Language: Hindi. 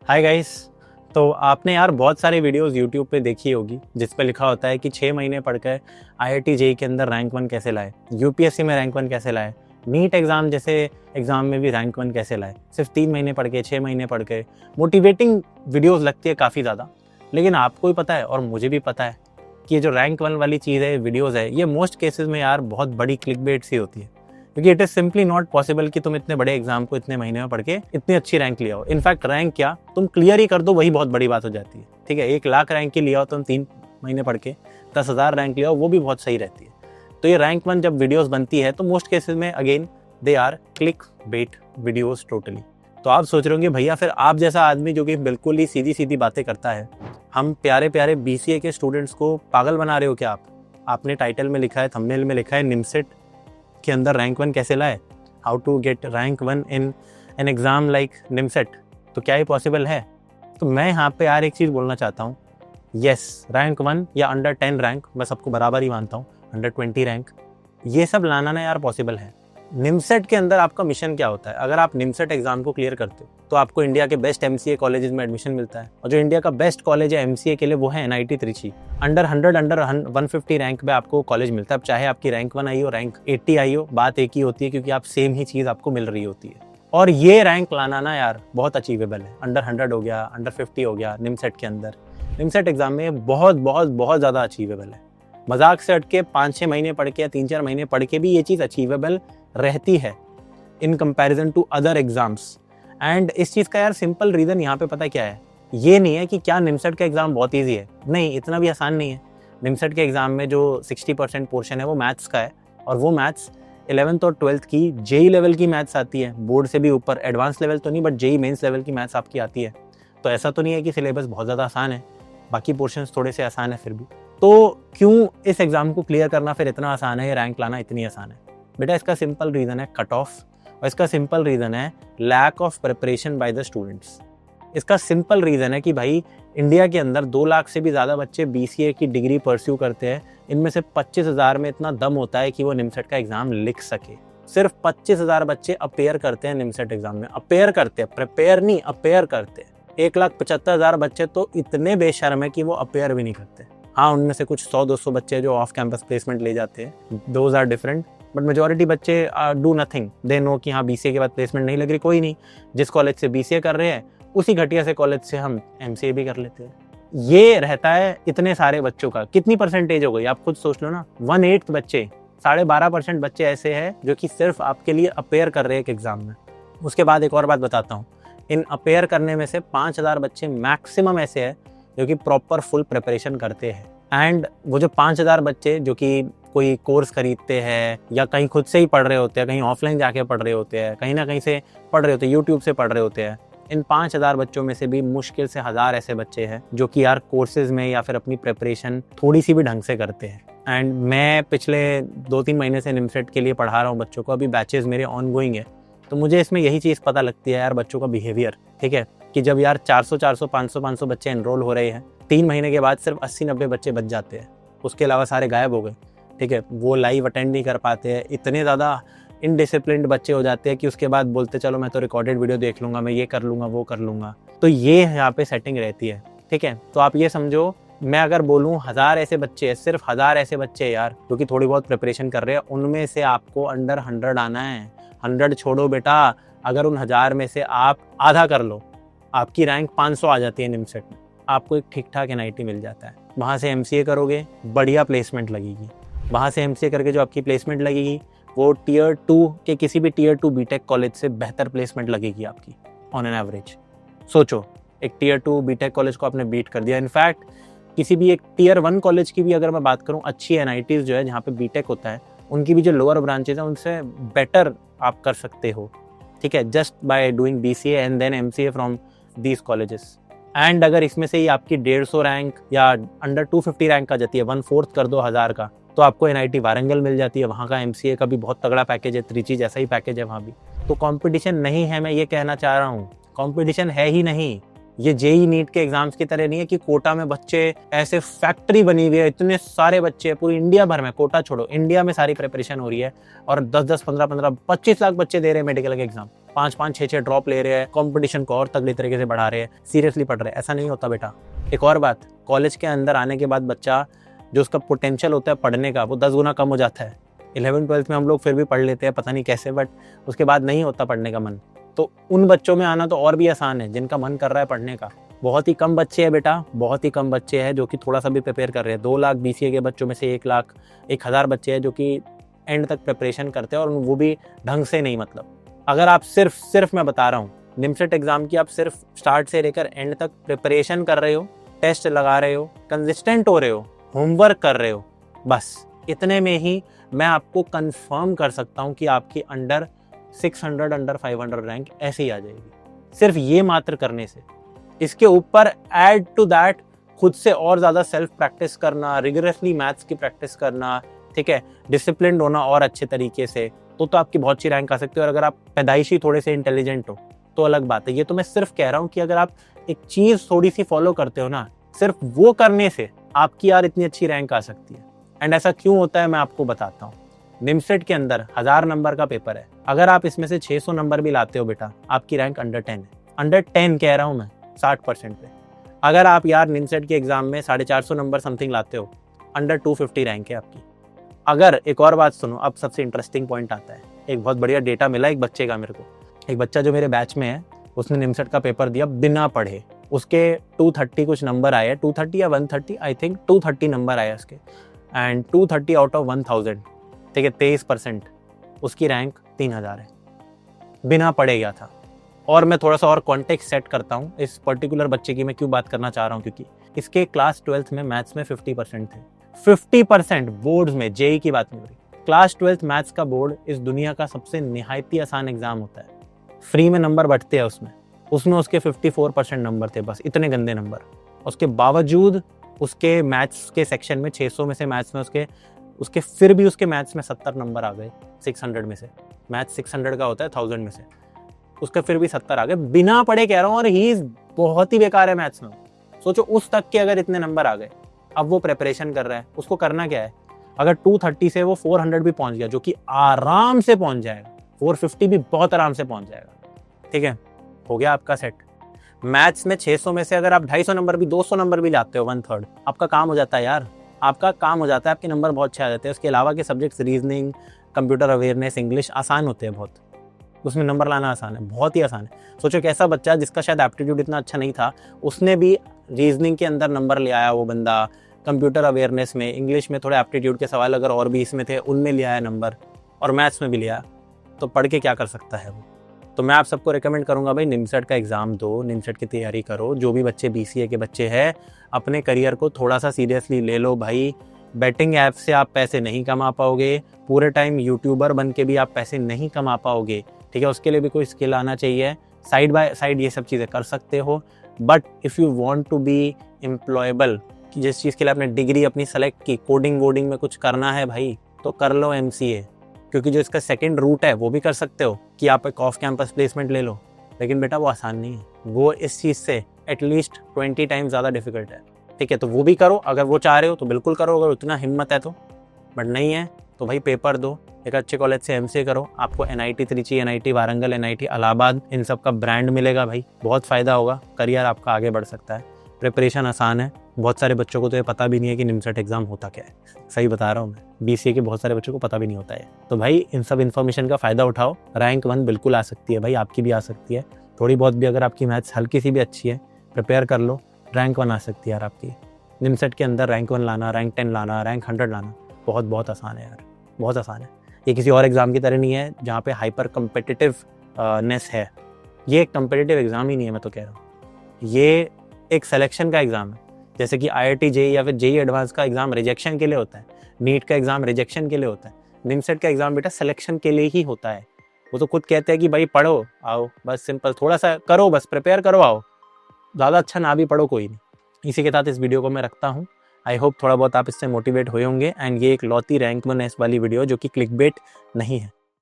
Hi guys. तो आपने यार बहुत सारे वीडियोस यूट्यूब पे देखी होगी जिस पे लिखा होता है कि 6 महीने पढ़कर आईआईटी जेईई के अंदर रैंक 1 कैसे लाए, यूपीएससी में रैंक 1 कैसे लाए, नीट एग्जाम जैसे एग्जाम में भी रैंक 1 कैसे लाए। सिर्फ 3 महीने पढ़ के 6 महीने पढ़ के मोटिवेटिंग वीडियोस लगती है काफ़ी ज़्यादा। लेकिन आपको भी पता है और मुझे भी पता है कि ये जो रैंक 1 वाली चीज़ है, वीडियोज़ है, ये मोस्ट केसेस में यार बहुत बड़ी क्लिकबेट सी होती है, क्योंकि it is simply not possible कि तुम इतने बड़े एग्जाम को इतने महीने में पढ़ के इतनी अच्छी रैंक लिया हो। इनफैक्ट रैंक क्या, तुम क्लियर ही कर दो वही बहुत बड़ी बात हो जाती है। ठीक है, 1 लाख रैंक की लिया हो तुम 3 महीने पढ़ के, 10,000 रैंक लिया हो वो भी बहुत सही रहती है। तो ये रैंक 1 जब वीडियोस बनती है तो मोस्ट केसेस में again they are click bait videos totally. तो आप सोच रहे होंगे भैया फिर आप जैसा आदमी जो कि बिल्कुल ही सीधी सीधी बातें करता है, हम प्यारे प्यारे बीसीए के स्टूडेंट्स को पागल बना रहे हो क्या आप? आपने टाइटल में लिखा है, थंबनेल में लिखा है निमसेट के अंदर रैंक 1 कैसे लाए, how to get rank 1 in an exam like NIMCET. तो क्या ये पॉसिबल है? तो मैं यहाँ पे यार एक चीज़ बोलना चाहता हूँ, येस रैंक 1 या अंडर 10 रैंक मैं सबको बराबर ही मानता हूँ, अंडर 20 रैंक ये सब लाना ना यार पॉसिबल है। निमसेट के अंदर आपका मिशन क्या होता है? अगर आप निमसेट एग्जाम को क्लियर करते हो तो आपको इंडिया के बेस्ट एमसीए कॉलेजेस में एडमिशन मिलता है, और जो इंडिया का बेस्ट कॉलेज है एमसीए के लिए वो है NIT Trichy. Under 100 under 150 rank पे आपको कॉलेज मिलता है। अब चाहे आपकी रैंक 1 आई हो, रैंक 80 आई हो, बात एक ही होती है क्योंकि आप सेम ही चीज़ आपको मिल रही होती है। और ये रैंक लाना ना यार बहुत अचीवेबल है। अंडर 100 हो गया, अंडर 50 हो गया निमसेट के अंदर, निमसेट एग्जाम में बहुत बहुत बहुत ज़्यादा अचीवेबल है। मजाक से हट के 5-6 महीने पढ़ के या 3-4 महीने पढ़ के भी ये चीज़ अचीवेबल रहती है in comparison to other exams. And इस चीज़ का यार सिंपल रीज़न यहाँ पे पता क्या है, ये नहीं है कि क्या निमसेट का एग्ज़ाम बहुत ईजी है, नहीं, इतना भी आसान नहीं है। निमसेट के एग्ज़ाम में जो 60% पोर्शन है वो मैथ्स का है, और वो मैथ्स 11th और 12th की जेई लेवल की मैथ्स आती है, बोर्ड से भी ऊपर, एडवांस लेवल तो नहीं बट जेई मेंस लेवल की मैथ्स आपकी आती है। तो ऐसा तो नहीं है कि सिलेबस बहुत ज़्यादा आसान है, बाकी पोर्शंस थोड़े से आसान है फिर भी। तो क्यों इस एग्ज़ाम को क्लियर करना फिर इतना आसान है, रैंक लाना इतनी आसान है? बेटा इसका सिंपल रीज़न है कट ऑफ, और इसका सिंपल रीज़न है lack of preparation by the students. इसका सिंपल रीज़न है कि भाई इंडिया के अंदर 2 लाख से भी ज़्यादा बच्चे बीसीए की डिग्री परस्यू करते हैं, इनमें से 25,000 में इतना दम होता है कि वो निमसेट का एग्ज़ाम लिख सके। सिर्फ 25,000 बच्चे अपेयर करते हैं निमसेट एग्ज़ाम में, अपेयर करते हैं, प्रिपेयर नहीं, अपेयर करते हैं। 1,75,000 बच्चे तो इतने बेशर्म है कि वो अपेयर भी नहीं करते। हाँ, उनमें से कुछ 100-200 बच्चे जो ऑफ कैंपस प्लेसमेंट ले जाते हैं, those are different, but majority बच्चे डू नथिंग, दे नो कि हाँ बीसीए के बाद प्लेसमेंट नहीं लग रही, कोई नहीं, जिस कॉलेज से बीसीए कर रहे हैं उसी घटिया से कॉलेज से हम एमसीए भी कर लेते हैं। ये रहता है इतने सारे बच्चों का। कितनी परसेंटेज हो गई आप खुद सोच लो ना, 1/8 बच्चे, 12.5% बच्चे ऐसे हैं जो कि सिर्फ आपके लिए अपेयर कर रहे हैं एक एग्जाम में। उसके बाद एक और बात बताता हूँ, इन अपेयर करने में से 5,000 बच्चे मैक्सिमम ऐसे हैं जो कि प्रॉपर फुल प्रिपरेशन करते हैं। एंड वो जो 5,000 बच्चे जो कि कोई कोर्स खरीदते हैं या कहीं खुद से ही पढ़ रहे होते हैं, कहीं ऑफलाइन जाके पढ़ रहे होते हैं, कहीं ना कहीं से पढ़ रहे होते हैं, यूट्यूब से पढ़ रहे होते हैं, इन 5,000 बच्चों में से भी मुश्किल से 1,000 ऐसे बच्चे हैं जो कि यार कोर्सेज में या फिर अपनी प्रिपरेशन थोड़ी सी भी ढंग से करते हैं। एंड मैं पिछले 2-3 महीने से निमसेट के लिए पढ़ा रहा हूँ बच्चों को, अभी बैचेज मेरे ऑन गोइंग है, तो मुझे इसमें यही चीज़ पता लगती है यार बच्चों का बिहेवियर। ठीक है, कि जब यार 400, 500 बच्चे एनरोल हो रहे हैं, 3 महीने के बाद सिर्फ 80-90 बच्चे बच जाते हैं, उसके अलावा सारे गायब हो गए। ठीक है, वो लाइव अटेंड नहीं कर पाते हैं, इतने ज़्यादा इनडिसिप्लिन्ड बच्चे हो जाते हैं कि उसके बाद बोलते चलो मैं तो रिकॉर्डेड वीडियो देख लूँगा, मैं ये कर लूँगा, वो कर लूँगा। तो ये यहाँ पे सेटिंग रहती है। ठीक है, तो आप ये समझो, मैं अगर बोलूँ 1,000 ऐसे बच्चे, सिर्फ 1,000 ऐसे बच्चे यार जो कि थोड़ी बहुत प्रिपरेशन कर रहे हैं, उनमें से आपको अंडर 100 आना है। 100 छोड़ो बेटा, अगर उन 1,000 में से आप आधा कर लो, आपकी रैंक 500 आ जाती है निमसेट में, आपको एक ठीक ठाक एनआईटी मिल जाता है। वहाँ से एमसीए करोगे, बढ़िया प्लेसमेंट लगेगी। वहाँ से एमसीए करके जो आपकी प्लेसमेंट लगेगी वो टियर 2 के किसी भी टियर 2 बीटेक कॉलेज से बेहतर प्लेसमेंट लगेगी आपकी ऑन एन एवरेज। सोचो, एक टियर 2 बीटेक कॉलेज को आपने बीट कर दिया। इनफैक्ट किसी भी एक टियर 1 कॉलेज की भी अगर मैं बात करूँ, अच्छी एनआईटीज़ जो है जहाँ पे बीटेक होता है, उनकी भी जो लोअर ब्रांचेज हैं उनसे बेटर आप कर सकते हो। ठीक है, just by doing BCA and then MCA from these colleges. And अगर इसमें से ही आपकी 150 रैंक या अंडर 250 रैंक आ जाती है, 1/4 कर दो 1,000 का, तो आपको एनआईटी वारंगल मिल जाती है। वहाँ का एमसीए का भी बहुत तगड़ा पैकेज है, त्रिची जैसा ही पैकेज है वहाँ भी। तो कंपटीशन नहीं है, मैं ये कहना चाह रहा हूँ, कंपटीशन है ही नहीं। ये जेई नीट के एग्जाम्स की तरह नहीं है कि कोटा में बच्चे ऐसे फैक्ट्री बनी हुई है, इतने सारे बच्चे पूरी इंडिया भर में, कोटा छोड़ो इंडिया में सारी प्रिपरेशन हो रही है और 10-10, 15-15, 25 लाख बच्चे दे रहे हैं मेडिकल के एग्जाम, 5-5, 6-6 ड्रॉप ले रहे हैं, कंपटीशन को और तगड़ी तरीके से बढ़ा रहे हैं, सीरियसली पढ़ रहे हैं। ऐसा नहीं होता बेटा। एक और बात, कॉलेज के अंदर आने के बाद बच्चा जो उसका पोटेंशियल होता है पढ़ने का वो 10 गुना कम हो जाता है। 11th-12th में हम लोग फिर भी पढ़ लेते हैं, पता नहीं कैसे, बट उसके बाद नहीं होता पढ़ने का मन। तो उन बच्चों में आना तो और भी आसान है जिनका मन कर रहा है पढ़ने का। बहुत ही कम बच्चे हैं बेटा, बहुत ही कम बच्चे हैं जो कि थोड़ा सा भी प्रिपेयर कर रहे हैं। 2 लाख BCA के बच्चों में से 1,00,000 बच्चे हैं जो कि एंड तक प्रिपरेशन करते हैं और वो भी ढंग से नहीं। मतलब अगर आप सिर्फ मैं बता रहा हूँ निमसेट एग्जाम की, आप सिर्फ स्टार्ट से लेकर एंड तक प्रिपरेशन कर रहे हो, टेस्ट लगा रहे हो, कंसिस्टेंट हो रहे हो, होमवर्क कर रहे हो, बस इतने में ही मैं आपको कंफर्म कर सकता हूँ कि आपकी अंडर 600, अंडर 500 रैंक ऐसे ही आ जाएगी, सिर्फ ये मात्र करने से। इसके ऊपर ऐड टू दैट खुद से और ज़्यादा सेल्फ प्रैक्टिस करना, रिगरसली मैथ्स की प्रैक्टिस करना, ठीक है, डिसिप्लिन होना और अच्छे तरीके से, तो आपकी बहुत सी रैंक आ सकती है। और अगर आप पैदाइशी थोड़े से इंटेलिजेंट हो तो अलग बात है। ये तो मैं सिर्फ कह रहा हूँ कि अगर आप एक चीज़ थोड़ी सी फॉलो करते हो ना, सिर्फ वो करने से आपकी यार इतनी अच्छी रैंक आ सकती है। एंड ऐसा क्यों होता है मैं आपको बताता हूँ। निमसेट के अंदर 1000 नंबर का पेपर है, अगर आप इसमें से 600 नंबर भी लाते हो बेटा, आपकी रैंक अंडर 10 है। अंडर 10 कह रहा हूँ मैं, 60% पे। अगर आप यार निमसेट के एग्जाम में 450 नंबर समथिंग लाते हो, अंडर 250 रैंक है आपकी। अगर एक और बात सुनो, अब सबसे इंटरेस्टिंग पॉइंट आता है। एक बहुत बढ़िया डेटा मिला एक बच्चे का मेरे को। एक बच्चा जो मेरे बैच में है, उसने निमसेट का पेपर दिया बिना पढ़े। उसके 230 कुछ नंबर आए, 230 या 130, आई थिंक 230 नंबर आए उसके, एंड 230 आउट ऑफ 1000, ठीक है, 23%। उसकी रैंक 3000 है, बिना पढ़े गया था। और मैं थोड़ा सा और कॉन्टेक्स्ट सेट करता हूँ इस पर्टिकुलर बच्चे की, मैं क्यों बात करना चाह रहा हूँ, क्योंकि इसके क्लास 12th में मैथ्स में 50% थे। 50% बोर्ड्स में, जेई की बात नहीं हो रही, क्लास 12th मैथ्स का बोर्ड इस दुनिया का सबसे निहायती आसान एग्जाम होता है। फ्री में नंबर बढ़ते हैं उसमें उसके 54% नंबर थे, बस इतने गंदे नंबर। उसके बावजूद उसके मैथ्स के सेक्शन में 600 में से मैथ्स में उसके फिर भी उसके मैथ्स में 70 नंबर आ गए 600 में से। मैथ्स 600 का होता है 1000 में से, उसका फिर भी 70 आ गए बिना पढ़े, कह रहा हूँ। और ही बहुत ही बेकार है मैथ्स में। सोचो उस तक के अगर इतने नंबर आ गए, अब वो प्रिपरेशन कर रहा है, उसको करना क्या है। अगर 230 से वो 400 भी पहुंच गया, जो कि आराम से पहुंच जाएगा, 450 भी बहुत आराम से पहुंच जाएगा, ठीक है, हो गया आपका सेट। मैथ्स में 600 में से अगर आप 250 नंबर भी, 200 नंबर भी लाते हो, 1/3, आपका काम हो जाता है यार, आपका काम हो जाता है, आपके नंबर बहुत अच्छे आ जाते हैं। उसके अलावा के subjects reasoning, computer awareness, English आसान होते हैं बहुत, उसमें नंबर लाना आसान है, बहुत ही आसान है। सोचो कि ऐसा बच्चा जिसका शायद एप्टीट्यूड इतना अच्छा नहीं था, उसने भी रीजनिंग के अंदर नंबर ले आया, वो बंदा कंप्यूटर अवेयरनेस में, इंग्लिश में थोड़े एप्टीट्यूड के सवाल अगर और भी इसमें थे उनमें ले आया नंबर, और मैथ्स में भी लिया, तो पढ़ के क्या कर सकता है वो। तो मैं आप सबको रिकमेंड करूंगा भाई, निमसेट का एग्ज़ाम दो, निमसेट की तैयारी करो। जो भी बच्चे BCA के बच्चे हैं, अपने करियर को थोड़ा सा सीरियसली ले लो भाई। बैटिंग ऐप से आप पैसे नहीं कमा पाओगे, पूरे टाइम यूट्यूबर बन के भी आप पैसे नहीं कमा पाओगे, ठीक है। उसके लिए भी कोई स्किल आना चाहिए, साइड बाय साइड ये सब चीज़ें कर सकते हो। But if you want to be employable, कि जिस चीज़ के लिए आपने डिग्री अपनी सेलेक्ट की, कोडिंग वोडिंग में कुछ करना है भाई, तो कर लो MCA, क्योंकि जो इसका सेकंड रूट है वो भी कर सकते हो कि आप एक ऑफ कैंपस प्लेसमेंट ले लो। लेकिन बेटा वो आसान नहीं है, वो इस चीज़ से एटलीस्ट 20 टाइम्स ज़्यादा डिफिकल्ट है, ठीक है। तो वो भी करो, अगर वो चाह रहे हो तो बिल्कुल करो, अगर उतना हिम्मत है तो। बट नहीं है तो भाई पेपर दो, एक अच्छे कॉलेज से MCA करो, आपको NIT Trichy, NIT Warangal, NIT Allahabad, इन सब का ब्रांड मिलेगा भाई, बहुत फ़ायदा होगा, करियर आपका आगे बढ़ सकता है। प्रिपरेशन आसान है, बहुत सारे बच्चों को तो ये पता भी नहीं है कि निमसेट एग्जाम होता क्या है, सही बता रहा हूँ मैं। BCA के बहुत सारे बच्चों को पता भी नहीं होता है। तो भाई इन सब इन्फॉर्मेशन का फ़ायदा उठाओ, रैंक 1 बिल्कुल आ सकती है भाई, आपकी भी आ सकती है। थोड़ी बहुत भी अगर आपकी मैथ्स हल्की सी भी अच्छी है, प्रिपेयर कर लो, रैंक 1 आ सकती है यार आपकी। निमसेट के अंदर रैंक 1 लाना, रैंक 10 लाना, रैंक 100 लाना बहुत आसान है यार, बहुत आसान है। ये किसी और एग्ज़ाम की तरह नहीं है जहाँ पे हाइपर कम्पिटिटिव नेस है। ये एक कम्पिटिटिव एग्ज़ाम ही नहीं है, मैं तो कह रहा हूँ, ये एक सिलेक्शन का एग्ज़ाम है। जैसे कि IIT JEE या फिर JEE एडवांस का एग्ज़ाम रिजेक्शन के लिए होता है, नीट का एग्ज़ाम रिजेक्शन के लिए होता है, निमसेट का एग्ज़ाम बेटा सिलेक्शन के लिए ही होता है। वो तो खुद कहते हैं कि भाई पढ़ो आओ, बस सिंपल, थोड़ा सा करो, बस प्रिपेयर करो आओ, ज़्यादा अच्छा ना भी पढ़ो कोई नहीं। इसी के साथ इस वीडियो को मैं रखता हूँ। आई होप थोड़ा बहुत आप इससे मोटिवेट हुए होंगे। एंड ये एक लौती रैंक 1 वाली वीडियो जो कि क्लिकबेट नहीं है।